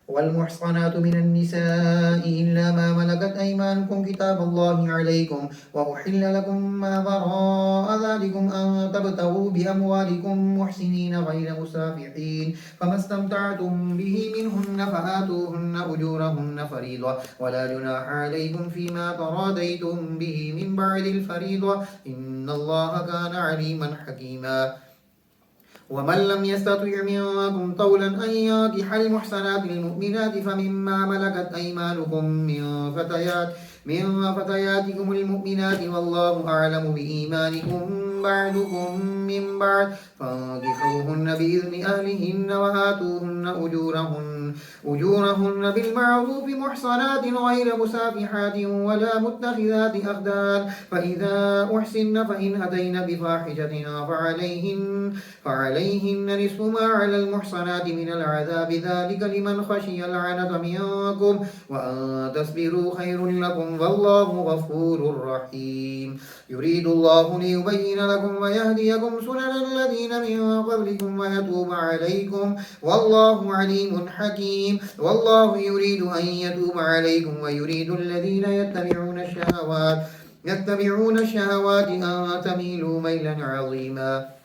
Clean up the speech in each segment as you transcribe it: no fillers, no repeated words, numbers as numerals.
والمحصنات من النساء إلا ما ملكت أيمانكم كتاب الله عليكم وأحل لكم ما وراء ذلكم أن تبتغوا بأموالكم محسنين غير مسافحين فما استمتعتم به منهن فآتوهن أجورهن فريضة ولا جناح عليكم فيما تراضيتم به من بعد الفريضة إن الله كان عليما حكيما ومن لم يستطع منكم طولا أن ينكح المحسنات المؤمنات فمما ملكت أيمانكم من فتياتكم المؤمنات والله أعلم بإيمانكم بعدكم من بعد فانكحوهن بإذن أهلهن وآتوهن أجورهن بالمعروف محصنات غير مسافحات ولا متخذات أخدان فإذا أحسن فإن أتين بفاحشة فعليهن نصف ما على المحصنات من العذاب ذلك لمن خشي العنة منكم وأن تصبروا خير لكم والله غفور رحيم يريد الله ليبين لكم ويهديكم سنن الذين من قبلكم ويتوب عليكم والله عليم حكيم والله يريد أن يتوب عليكم ويريد الذين يتبعون الشهوات أن تميلوا ميلا عظيما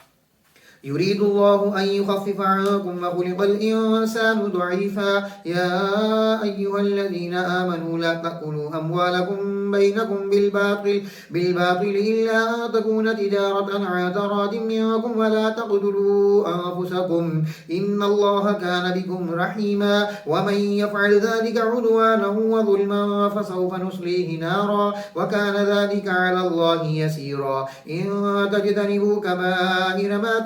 يريد الله أن يخفف عنكم وخلق الإنسان ضعيفا يا أيها الذين آمنوا لا تأكلوا أموالكم بينكم بالباطل إلا أن تكون تجارة عن تراض منكم ولا تقتلوا أنفسكم إن الله كان بكم رحيما ومن يفعل ذلك عدوانا وظلما فسوف نصليه نارا وكان ذلك على الله يسيرا إن تجتنبوا كبائر ما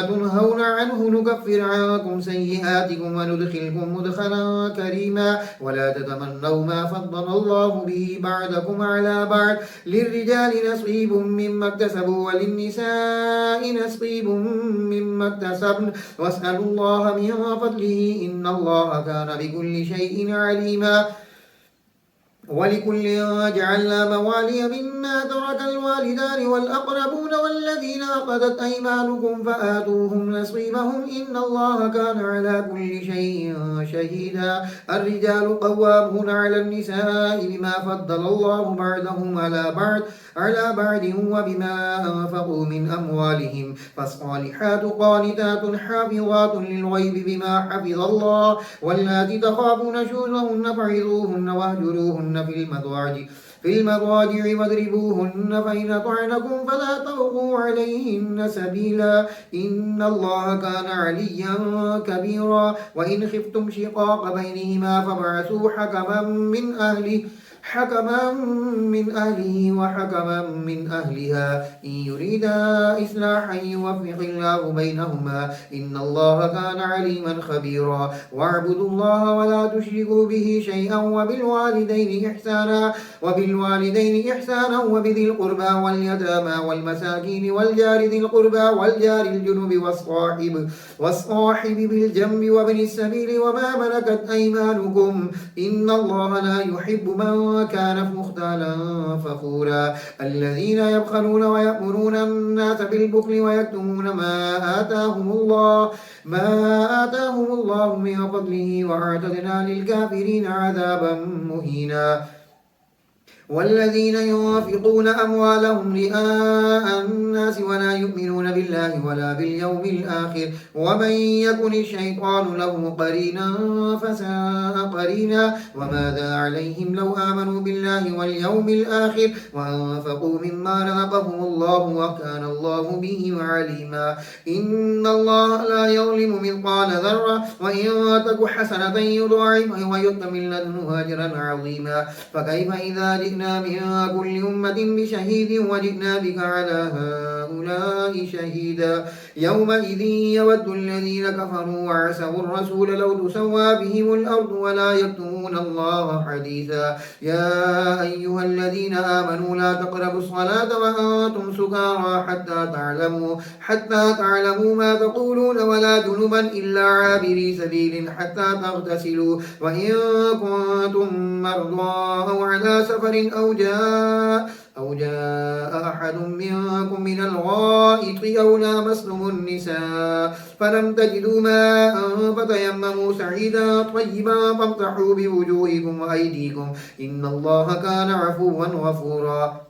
تنهون عنه نكفر عنكم سيئاتكم وندخلكم مدخلا كريما ولا تتمنوا ما فضل الله به بعضكم على بعض للرجال نصيب مما اكتسبوا وللنساء نصيب مما اكتسبن واسألوا الله من فضله إن الله كان بكل شيء عليما ولكل جعلنا موالي مما ترك الوالدان والأقربون والذين أخذت أيمانكم فآتوهم نصيبهم إن الله كان على كل شيء شهيدا الرجال قوامون على النساء بما فضل الله بعضهم على بعض وبما أنفقوا من أموالهم فالصالحات قانتات حافظات للغيب بما حفظ الله واللاتي تخافون نشوزهن فعظوهن واهجروهن في المضاجع واضربوهن فإن أطعنكم فلا تبغوا عليهن سبيلا إن الله كان عليا كبيرا وإن خفتم شقاق بينهما فابعثوا حكما من أهله وحكما من أهلها إن يريدا إصلاحا يوفق الله بينهما إن الله كان عليما خبيرا واعبدوا الله ولا تشركوا به شيئا وبالوالدين إحسانا وبذي القربى واليتامى والمساكين والجار ذي القربى والجار الجنب والصاحب بالجنب وابن السبيل وما ملكت أيمانكم إن الله لا يحب من كان مختالا فخورا الذين يبخلون ويأمرون الناس بالبخل ويكتمون ما آتاهم الله من فضله وأعتدنا للكافرين عذابا مهينا والذين ينفقون أموالهم رئاء الناس ولا يؤمنون بالله ولا باليوم الآخر ومن يكن الشيطان له قرينا فساء قرينا وماذا عليهم لو آمنوا بالله واليوم الآخر وأنفقوا مما رزقهم الله وكان الله بهم عليما إن الله لا يظلم مثقال ذرة وإن تك حسنة يضاعفها ويؤت من لدنه أجرا عظيما فكيف إذا جئنا من كل أمة بشهيد وجئنا بك على هؤلاء شهيدا يومئذ يود الذين كفروا وعصوا الرسول لو تسوى بهم الأرض ولا يكتمون الله حديثا يا أيها الذين آمنوا لا تقربوا الصلاة وأنتم سكارى حتى تعلموا ما تقولون ولا جنبا إلا عابري سبيل حتى تغتسلوا وإن كنتم مرضى أو على سفر أو جاء أحد منكم من الغائط أو لامستم النساء فلم تجدوا ماء فتيمموا سعيدا طيبا فامسحوا بوجوهكم وأيديكم إن الله كان عفوا غفورا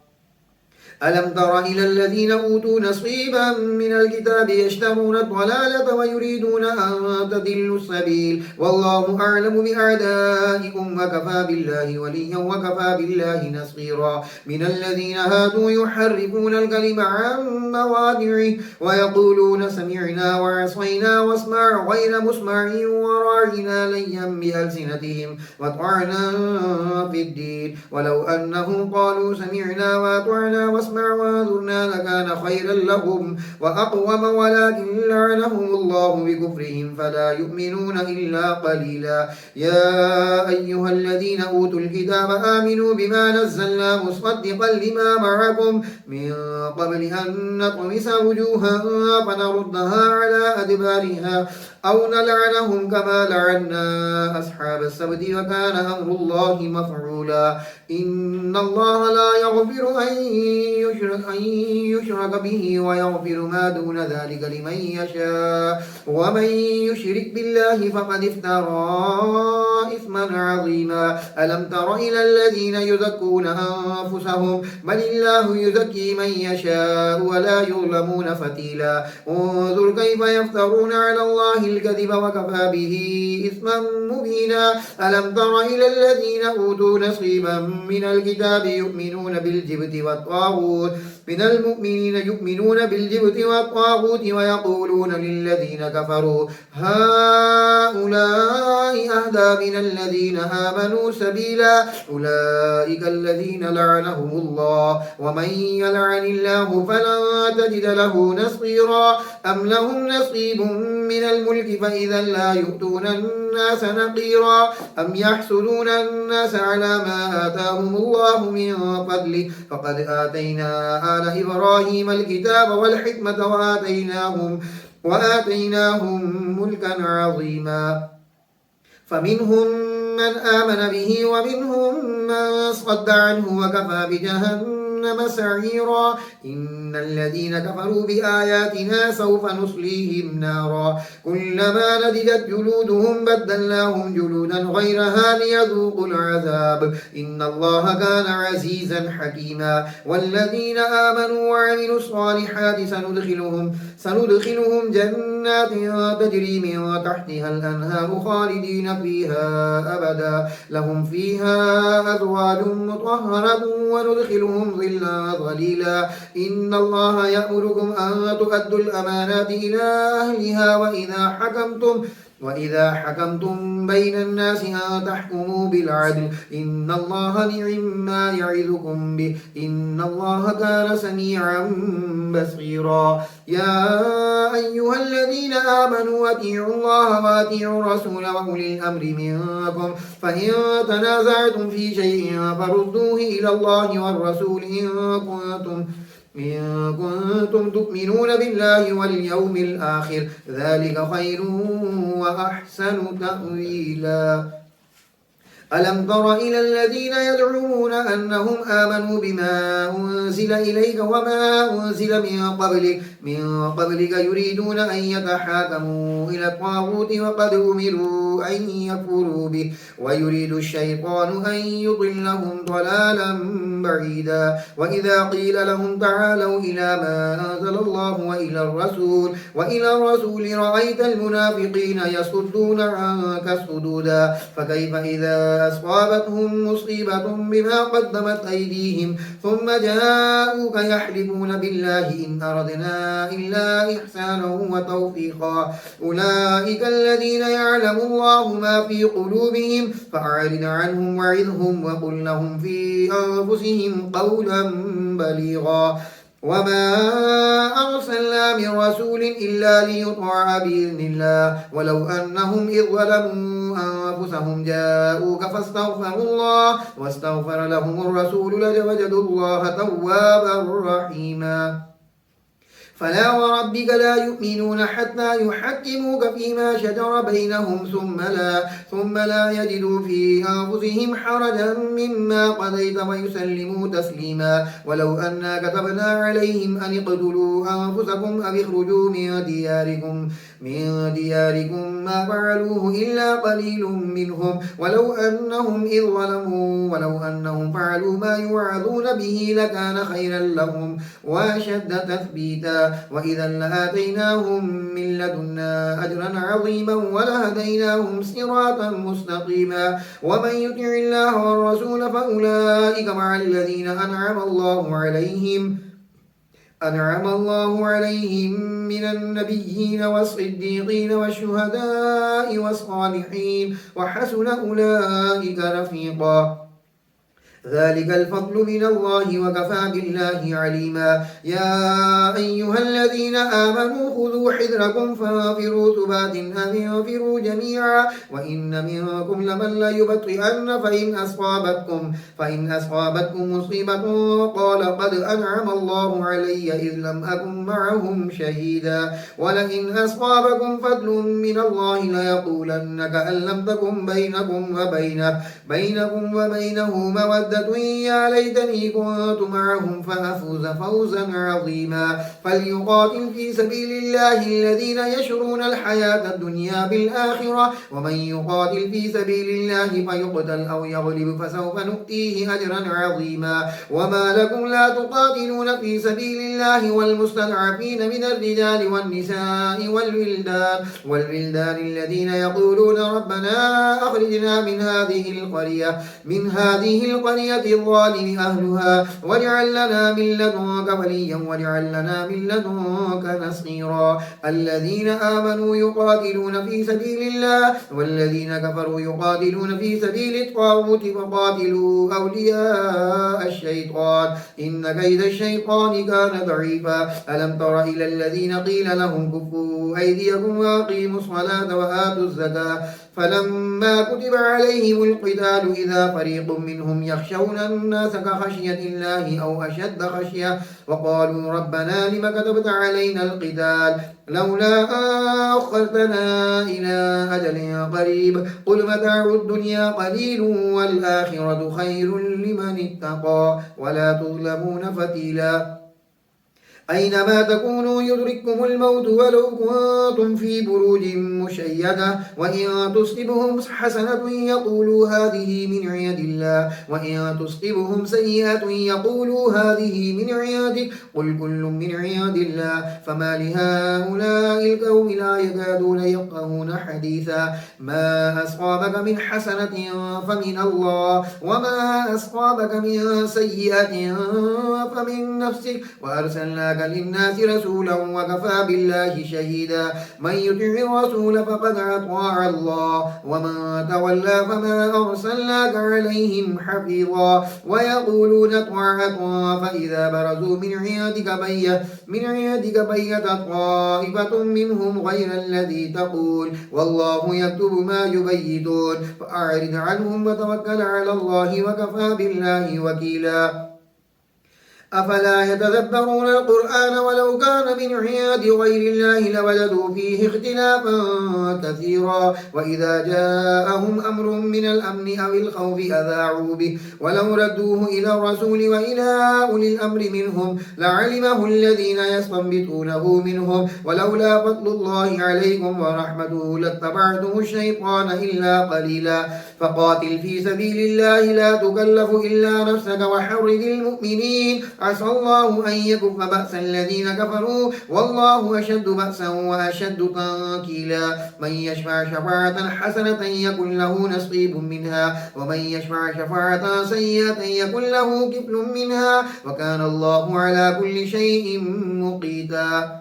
ألم تر إلى الذين أوتوا نصيبا من الكتاب يشترون الضلالة ويريدون أن تضلوا السبيل والله أعلم بأعدائكم وكفى بالله وليا وكفى بالله نصيرا من الذين هادوا يحرفون الكلم عن مواضعه ويقولون سمعنا وعصينا واسمع غير مسمع وراعنا ليا بألسنتهم وطعنا في الدين ولو أنهم قالوا سمعنا وأطعنا واسمع وانظرنا لكان خيرا لهم وأقوم ولكن لعنهم الله بكفرهم فلا يؤمنون إلا قليلا يا أيها الذين أوتوا الكتاب آمنوا بما نزلنا مصدقا لما معكم من قبل أن نطمس وجوها فنردها على أدبارها أو نلعنهم كما لعنا أصحاب السبت وكان أمر الله مفعولا إن الله لا يغفر أن يشرك به ويغفر ما دون ذلك لمن يشاء ومن يشرك بالله فقد افترى إثما عظيما ألم تر إلى الذين يزكون أنفسهم بل الله يزكي من يشاء ولا يظلمون فتيلا انظر كيف يفترون على الله الكذب وكفى به إثما مبينا ألم تر إلى الذين أوتوا نصيبا من الكتاب يؤمنون بالجبت والطاغوت من المؤمنين يؤمنون بالجبت والطاغوت ويقولون للذين كفروا هؤلاء أهدى من الذين آمنوا سبيلا أولئك الذين لعنهم الله ومن يلعن الله فلن تجد له نصيرا أم لهم نصيب من الملك فإذا لا يؤتون الناس نقيرا أم يحسدون الناس على ما آتاهم الله من فضله فقد آتينا آل إبراهيم الكتاب والحكمة وآتيناهم ملكا عظيما فمنهم من آمن به ومنهم من صد عنه وكفى بجهنم سعيرا إن الذين كفروا بآياتنا سوف نصليهم نارا كلما نضجت جلودهم بدلناهم جلودا غيرها ليذوقوا العذاب إن الله كان عزيزا حكيما والذين آمنوا وعملوا الصالحات سندخلهم جنات تجري من تحتها الأنهار خالدين فيها أبدا لهم فيها أزواج مطهرة وندخلهم ظلا ظليلا إن الله يأمركم أن تؤدوا الأمانات إلى أهلها وإذا حكمتم بين الناس أن تحكموا بالعدل إن الله نعم ما يعظكم به إن الله كان سميعا بصيرا يا أيها الذين آمنوا أطيعوا الله وأطيعوا الرسول وأولي الأمر منكم فإن تنازعتم في شيء فردوه إلى الله والرسول إن كنتم تؤمنون بالله واليوم الآخر ذلك خير وأحسن تأويلا ألم تر إلى الذين يدعون أنهم آمنوا بما أنزل إليك وما أنزل من قبلك يريدون أن يتحاكموا إلى الطاغوت وقد أمروا أن يكفروا به ويريد الشيطان أن يضلهم ضلالا بعيدا وإذا قيل لهم تعالوا إلى ما أنزل الله وإلى الرسول رأيت المنافقين يصدون عنك صدودا فكيف إذا أصابتهم مصيبة بما قدمت أيديهم ثم جاءوك يحلفون بالله إن أردنا إلا إحسانا وتوفيقا أولئك الذين يعلم الله ما في قلوبهم فأعرض عنهم وعظهم وقل لهم في أنفسهم قولا بليغا وما أرسلنا من رسول إلا ليطاع بإذن الله ولو أنهم إذ ظلموا أنفسهم جاءوك فاستغفروا الله واستغفر لهم الرسول لوجدوا الله توابا رحيما فلا وربك لا يؤمنون حتى يحكموك فيما شجر بينهم ثم لا يجدوا في أنفسهم حرجا مما قضيت ويسلموا تسليما ولو أنا كتبنا عليهم أن اقتلوا أنفسكم أو اخرجوا من دياركم ما فعلوه إلا قليل منهم ولو أنهم فعلوا ما يوعظون به لكان خيرا لهم وأشد تثبيتا وإذا لآتيناهم من لدنا أجرا عظيما ولهديناهم صراطا مستقيما ومن يطع الله والرسول فأولئك مع الذين أنعم الله عليهم من النبيين والصديقين والشهداء والصالحين وحسن أولئك رفيقا ذلك الفضل من الله وكفى بالله عليما يا أيها الذين آمنوا خذوا حذركم فانفروا ثبات أو انفروا جميعا وإن منكم لمن ليبطئن فإن أصابتكم مصيبة قال قد أنعم الله علي إذ لم أكن معهم شهيدا ولئن أصابكم فضل من الله ليقولن كأن لم تكن بينكم وبينه مودة يا ليتني كنت معهم فأفوز فوزا عظيما فليقاتل في سبيل الله الذين يشرون الحياة الدنيا بالآخرة ومن يقاتل في سبيل الله فيقتل أو يغلب فسوف نؤتيه أجرا عظيما وما لكم لا تقاتلون في سبيل الله والمستضعفين من الرجال والنساء والولدان الذين يقولون ربنا أخرجنا من هذه القرية الظالم أهلها واجعل لنا من لدنك وليا واجعل لنا من لدنك نصيرا الذين آمنوا يقاتلون في سبيل الله والذين كفروا يقاتلون في سبيل الطاغوت فقاتلوا أولياء الشيطان إن كيد الشيطان كان ضعيفا ألم تر إلى الذين قيل لهم كفوا أيديكم وأقيموا الصلاة وآتوا الزكاة فلما كتب عليهم القتال إذا فريق منهم يخشون الناس كخشية الله أو أشد خشية وقالوا ربنا لم كتبت علينا القتال لولا أخرتنا إلى أجل قريب قل متاع الدنيا قليل والآخرة خير لمن اتقى ولا تظلمون فتيلا أينما تكونوا يدرككم الموت ولو كنتم في بروج مشيدة وإن تصبهم حسنة يقولوا هذه من عند الله وإن تصبهم سيئة يقولوا هذه من عندك قل كل من عند الله فما لهؤلاء القوم لا يكادون يفقهون حديثا ما أصابك من حسنة فمن الله وما أصابك من سيئة فمن نفسك وأرسلناك للناس رسولا وكفى بالله شهيدا من يطع الرسول فقد أطاع الله ومن تولى فما أرسلناك عليهم حفيظا ويقولون طاعة فإذا برزوا من عندك بيت طائفة منهم غير الذي تقول والله يكتب ما يبيتون فأعرض عنهم وتوكل على الله وكفى بالله وكيلا أفلا يتدبرون القرآن ولو كان من عند غير الله لوجدوا فيه اختلافا كثيرا وإذا جاءهم أمر من الأمن أو الخوف أذاعوا به ولو ردوه إلى الرسول وإلى أولي الأمر منهم لعلمه الذين يستنبطونه منهم ولولا فضل الله عليكم ورحمته لاتبعتم الشيطان إلا قليلا فقاتل في سبيل الله لا تكلف إلا نفسك وحرد المؤمنين عسى الله أن يكف بأس الذين كفروا والله أشد بأسا وأشد تنكيلا من يشفع شفاعة حسنة يكن له نصيب منها ومن يشفع شفاعة سيئة يكن له كفل منها وكان الله على كل شيء مقيتا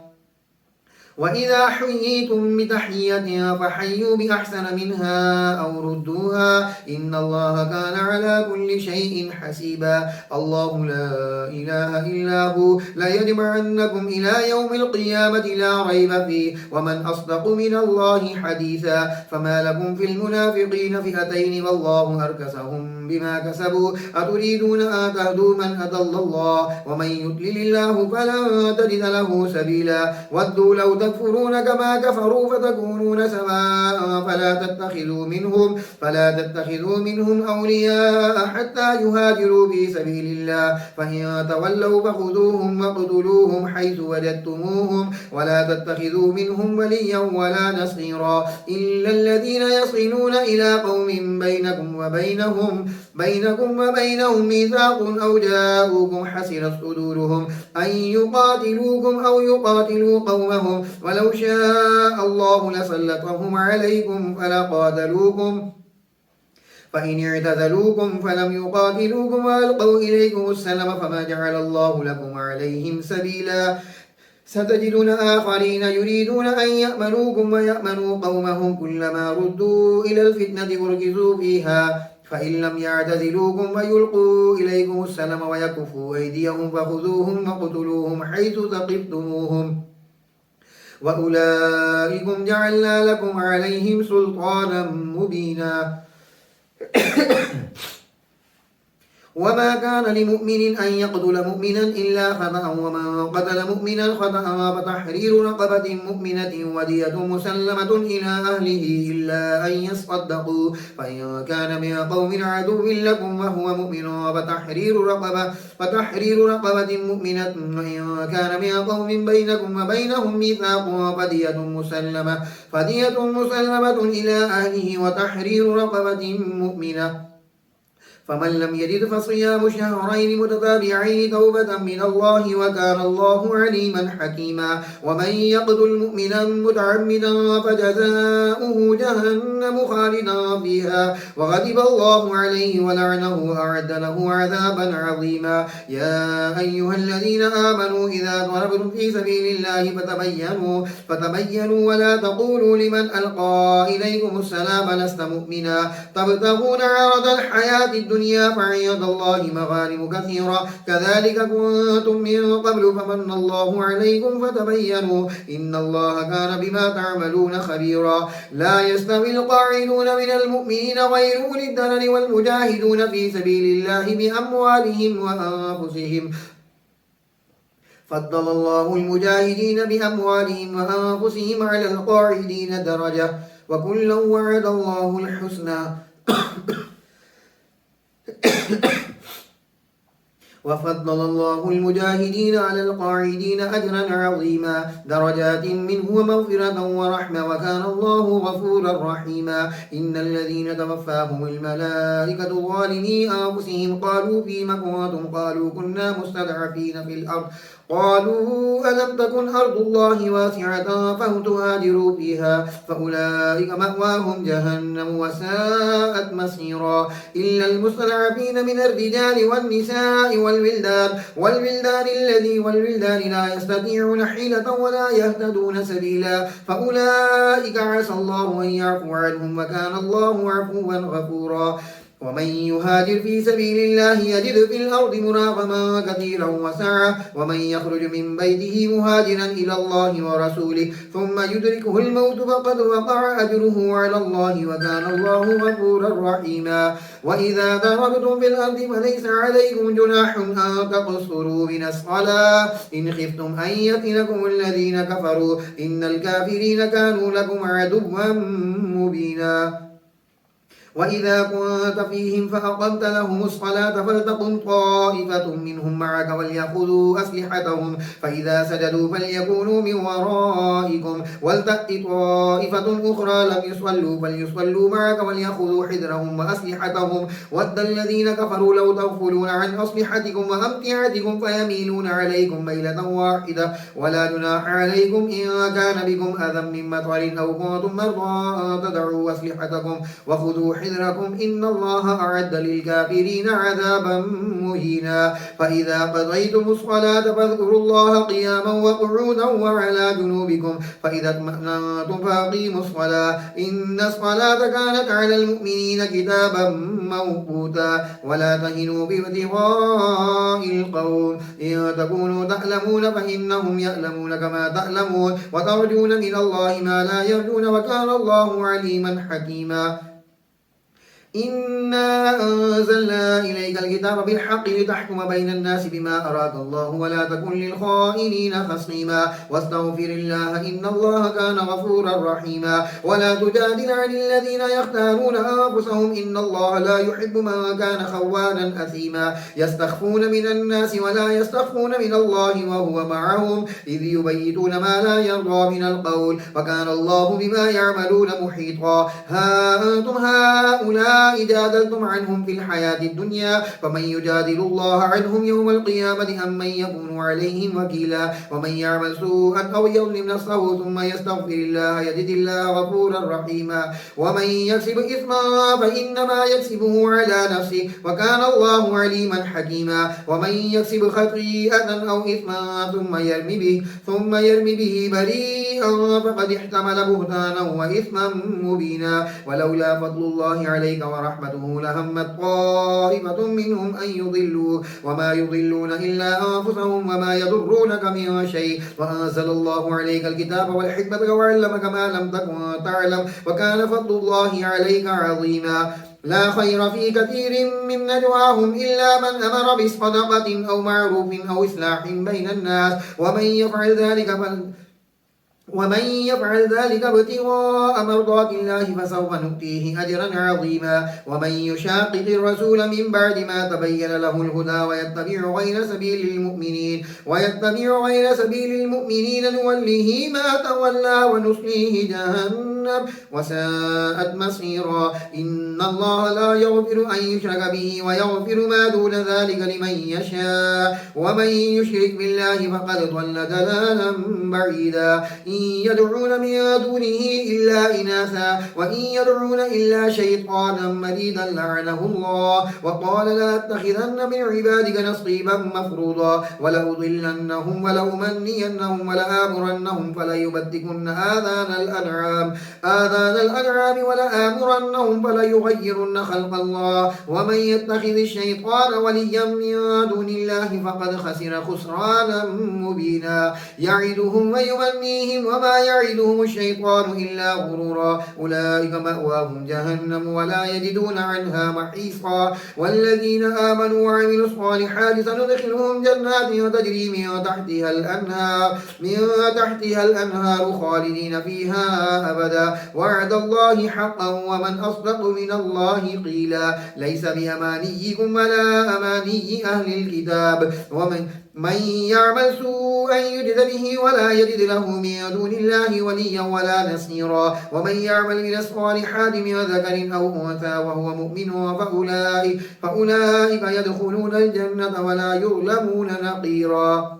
وإذا حييتم بتحية فحيوا بأحسن منها أو ردوها إن الله كان على كل شيء حسيبا الله لا إله إلا هو لا يجمعنكم إلى يوم القيامة لا ريب فيه ومن أصدق من الله حديثا فما لكم في المنافقين فئتين والله أركسهم بما كسبوا أتريدون أن تهدوا من أضل الله ومن يضلل الله فلن تجد له سبيلا ودوا لو تكفرون كما كفروا فتكونون سواء فلا تتخذوا منهم أولياء حتى يهاجروا في سبيل الله فإن تولوا فخذوهم واقتلوهم حيث وجدتموهم ولا تتخذوا منهم وليا ولا نصيرا إلا الذين يصلون إلى قوم بينكم وبينهم ميثاق أو جاءوكم حسنت صدورهم أن يقاتلوكم أو يقاتلوا قومهم ولو شاء الله لسلطهم عليكم فلقاتلوكم فإن اعتزلوكم فلم يقاتلوكم وألقوا إليكم السلم فما جعل الله لكم عليهم سبيلا ستجدون آخرين يريدون أن يأمنوكم ويأمنوا قومهم كلما ردوا إلى الفتنة أركزوا فيها فإن لم يعتزلوكم ويلقوا إليكم السلم ويكفوا أيديهم فخذوهم وقتلوهم حيث ثقفتموهم وأولئكم جعلنا لكم عليهم سلطانا مبينا وما كان لمؤمن أن يقتل مؤمنا إلا خطأ ومن قتل مؤمنا خطأ فتحرير رقبة مؤمنة ودية مسلمة إلى أهله إلا أن يصدقوا فإن كان من قوم عدو لكم وهو مؤمن فتحرير رقبة مؤمنة وإن كان من قوم بينكم وبينهم ميثاق فدية مسلمة إلى أهله وتحرير رقبة مؤمنة فمن لم يجد فصيام شهرين متتابعين توبة من الله وكان الله عليما حكيما ومن يقتل مؤمنا متعمدا فجزاؤه جهنم خالدا فيها وغضب الله عليه ولعنه وأعد له عذابا عظيما يا أيها الذين آمنوا إذا ضربتم في سبيل الله فتبينوا ولا تقولوا لمن ألقى إليكم السلام لست مؤمنا تبتغون عرض الحياة الدنيا فعند الله مغانم كثيرة كذلك كنتم من قبل فمن الله عليكم فتبينوا إن الله كان بما تعملون خبيرا لا يستوي القاعدون من المؤمنين غير أولي الضرر والمجاهدون في سبيل الله بأموالهم وأنفسهم فضل الله المجاهدين بأموالهم وأنفسهم على القاعدين درجة وكلا وعد الله الحسنى وفضل الله المجاهدين على القاعدين أجرا عظيما درجات منه ومغفرة ورحمة وكان الله غفورا رحيما إن الذين توفاهم الملائكة ظالمي أنفسهم قالوا فيم كنتم قالوا كنا مستضعفين في الأرض قالوا ألم تكن أرض الله واسعة فتهاجروا فيها فأولئك مأواهم جهنم وساءت مصيرا إلا المستضعفين من الرجال والنساء والولدان لا يستطيعون حيلة ولا يهتدون سبيلا فأولئك عسى الله أن يعفو عنهم وكان الله عفوا غفورا ومن يهاجر في سبيل الله يجد في الأرض مراغما كثيرا وسعة ومن يخرج من بيته مهاجرا إلى الله ورسوله ثم يدركه الموت فقد وقع أجره على الله وكان الله غفورا رحيما وإذا ضربتم في الأرض فليس عليكم جناح أن تقصروا من الصلاة إن خفتم أن يفتنكم الذين كفروا إن الكافرين كانوا لكم عدوا مبينا وإذا كنت فيهم فأقمت لهم الصلاة فلتقم طائفة منهم معك وليأخذوا أسلحتهم فإذا سجدوا فليكونوا من ورائكم ولتأت طائفة أخرى لم يصلوا فليصلوا معك وليأخذوا حذرهم وأسلحتهم ود الذين كفروا لو تغفلون عن أسلحتكم وأمتعتكم فيميلون عليكم ميلة واحدة ولا جناح عليكم إن كان بكم أذى من مطر أو كنتم مرضى أن تدعوا أسلحتكم وخذوا حذركم إن الله أعد للكافرين عذابا مهينا فإذا قضيتم الصلاة فاذكروا الله قياما وقعودا وعلى جنوبكم فإذا اطمأننتم فأقيموا الصلاة إن الصلاة كانت على المؤمنين كتابا موقوتا ولا تهنوا بابتغاء القوم إن تكونوا تعلمون فإنهم يعلمون كما تعلمون وترجون من الله ما لا يرجون وكان الله عليما حكيما إنا أنزلنا إليك الكتاب بالحق لتحكم بين الناس بما أراك الله ولا تكن للخائنين خصيما واستغفر الله إن الله كان غفورا رحيما ولا تجادل عن الذين يختارون أنفسهم إن الله لا يحب من كان خوانا أثيما يستخفون من الناس ولا يستخفون من الله وهو معهم إذ يبيتون ما لا يرضى من القول وكان الله بما يعملون محيطا ها أنتم هؤلاء جادلتم عنهم في الحياة الدنيا فمن يجادل الله عنهم يوم القيامة أم من يكون عليهم وكيلا ومن يعمل سوءا أو يظلم نفسه ثم يستغفر الله يجد الله غفورا رحيما ومن يكسب إثما فإنما يكسبه على نفسه وكان الله عليما حكيما ومن يكسب خطيئة أو إثما ثم يرمي به بريئا فقد احتمل بهتانا وإثما مبينا ولولا فضل الله عليك ورحمته لهمت طائفة منهم أن يضلوا وما يضلون إلا أنفسهم وما يضرونك من شيء وأنزل الله عليك الكتاب والحكمة وعلمك ما لم تكن تعلم وكان فضل الله عليك عظيما لا خير في كثير من نجواهم إلا من أمر بصدقة أو معروف أو إصلاح بين الناس ومن يفعل ذلك ابتغاء مرضات الله فسوف نؤتيه أجرا عظيما ومن يشاقق الرسول من بعد ما تبين له الهدى ويتبع غير سبيل المؤمنين نوله ما تولى ونصليه جهنم وساءت مصيرا إن الله لا يغفر أن يشرك به ويغفر ما دون ذلك لمن يشاء ومن يشرك بالله فقد ضل ضلالا بعيدا إن يدعون من دونه إلا إناثا وإن يدعون إلا شيطانا مريدا لعنه الله وقال لا أتخذن من عبادك نصيبا مفروضا ولأضلنهم ولأمنينهم ولآمرنهم فليبتكن آذان الأنعام ولآمرنهم فليغيرن خلق الله ومن يتخذ الشيطان وليا من دون الله فقد خسر خسرانا مبينا يعدهم ويمنيهم وما يعدهم الشيطان إلا غرورا أولئك مأواهم جهنم ولا يجدون عنها محيصا والذين آمنوا وعملوا الصالحات سندخلهم جنات تجري من تحتها الأنهار خالدين فيها أبدا وعد الله حقا ومن أصدق من الله قيلا ليس بأمانيكم ولا أماني أهل الكتاب ومن يعمل سوءا يجد به ولا يجد له من دون الله وليا ولا نصيرا ومن يعمل من الصالحات من ذكر أو أنثى وهو مؤمن فأولئك يدخلون الجنة ولا يظلمون نقيرا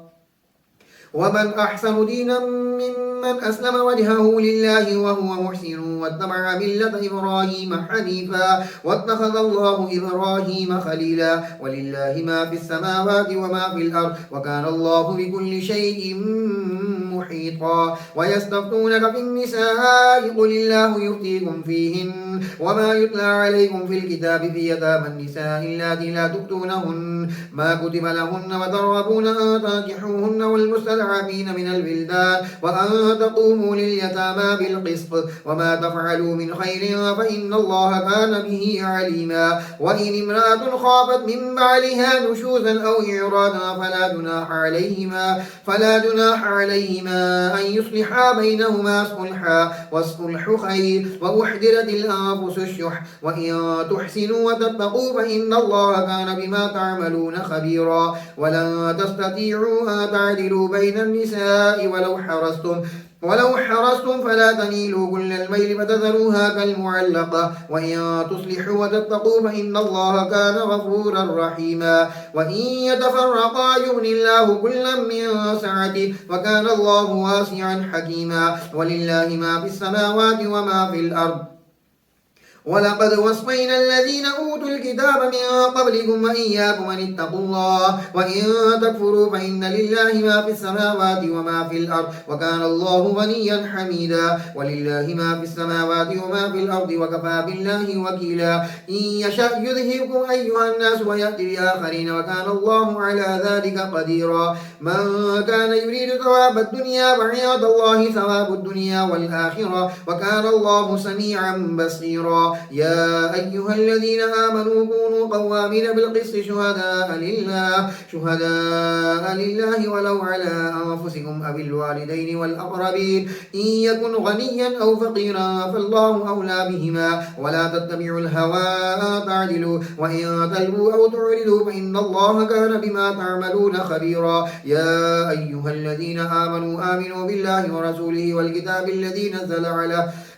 ومن أحسن دينا ممن أسلم وجهه لله وهو محسن واتبع ملة إبراهيم حنيفا واتخذ الله إبراهيم خليلا ولله ما في السماوات وما في الأرض وكان الله بكل شيء محيطا ويستفتونك في النساء قل الله يفتيكم فيهن وما يتلى عليكم في الكتاب في يتامى النساء اللاتي لا تؤتونهن ما كتب لهن وترغبون أن تنكحوهن والمستضعفين من البلدان وأن تقوموا لليتامى بالقسط وما تفعلوا من خير فإن الله كان به عليما وإن امرأة خافت من بعلها نشوزا أو إعراضا فلا جناح عليهما أن يصلحا بينهما صلحا والصلح خير وأحضرت الأنفس الشح وإن تحسنوا وتتقوا فإن الله كان بما تعملون خبيرا ولن تستطيعوا أن تعدلوا بين النساء ولو حرصتم فلا تميلوا كل الميل فتذروها كالمعلقة وإن تصلحوا وتتقوا فإن الله كان غفورا رحيما وإن يتفرقا يغن الله كلا من سعته وكان الله واسعا حكيما ولله ما في السماوات وما في الأرض ولقد وصينا الذين أوتوا الكتاب من قبلكم وإياكم أن اتقوا الله وإن تكفروا فإن لله ما في السماوات وما في الأرض وكان الله غنيا حميدا ولله ما في السماوات وما في الأرض وكفى بالله وكيلا إن يشأ يذهبكم أيها الناس ويأتي بآخرين وكان الله على ذلك قديرا من كان يريد ثواب الدنيا فعند الله ثواب الدنيا والآخرة وكان الله سميعا بصيرا يا أيها الذين آمنوا كونوا قوامين بالقسط شهداء لله ولو على أنفسكم أو الوالدين والأقربين إن يكن غنيا أو فقيرا فالله أولى بهما ولا تتبعوا الهوى تعدلوا وإن تلووا أو تعرضوا فإن الله كان بما تعملون خبيرا يا أيها الذين آمنوا بالله ورسوله والكتاب الذي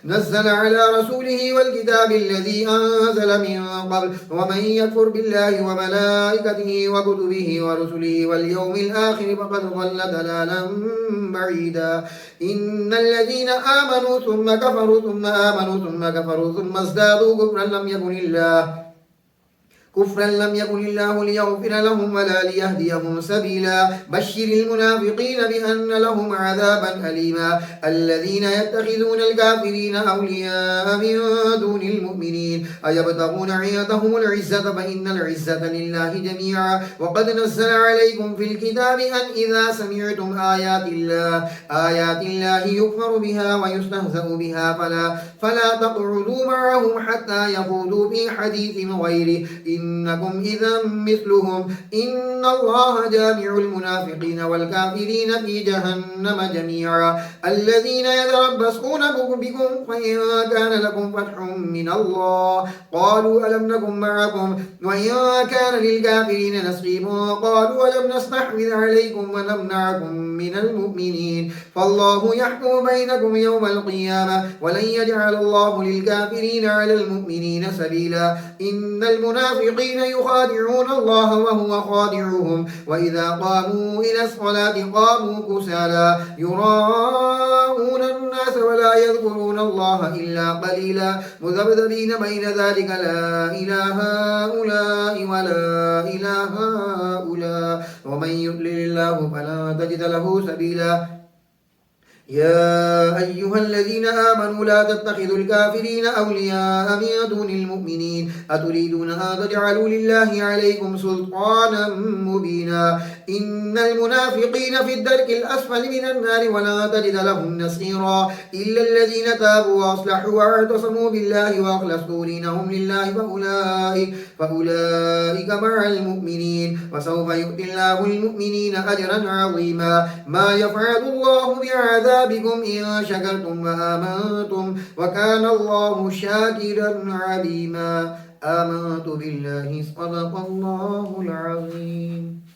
نزل على رسوله والكتاب الذي أنزل من قبل ومن يكفر بالله وملائكته وكتبه ورسله واليوم الآخر فقد ضل ضلالا بعيدا إن الذين آمنوا ثم كفروا ثم آمنوا ثم كفروا ثم ازدادوا كفرا لم يكن الله ليغفر لهم ولا ليهديهم سبيلا بشر المنافقين بأن لهم عذابا أليما الذين يتخذون الكافرين أولياء من دون المؤمنين أيبتغون عندهم العزة فإن العزة لله جميعا وقد نزل عليكم في الكتاب أن إذا سمعتم آيات الله يكفر بها ويستهزأ بها فلا تقعدوا معهم حتى يخوضوا في حديث غيره إنكم إذا مثلهم إن الله جامع المنافقين والكافرين في جهنم جميعا الذين يتربصون بكم فإن كان لكم فتح من الله قالوا ألم نكن معكم وإن كان للكافرين نصيب قالوا ألم نستحوذ عليكم ونمنعكم من المؤمنين فالله يحكم بينكم يوم القيامة ولن يجعل الله للكافرين على المؤمنين سبيلا إن المنافقين يخادعون الله وهو خادعهم وإذا قاموا إلى الصلاة قاموا كسالى يراءون الناس ولا يذكرون الله إلا قليلا مذبذبين بين ذلك لا إله هؤلاء ولا إله هؤلاء ومن يضلل الله فلا تجد له سبيلا يا أيها الذين آمنوا لا تتخذوا الكافرين أولياء من دون المؤمنين أتريدون أن تجعلوا لله عليكم سلطانا مبينا إن المنافقين في الدرك الأسفل من النار ولا تجد لهم نصيرا إلا الذين تابوا وأصلحوا واعتصموا بالله وأخلصوا دينهم لله فأولئك مع المؤمنين وسوف يؤتي الله المؤمنين أجرا عظيما ما يفعل الله بعذابكم إن شكرتم وآمنتم وكان الله شاكرا عليما آمنت بالله صدق الله العظيم.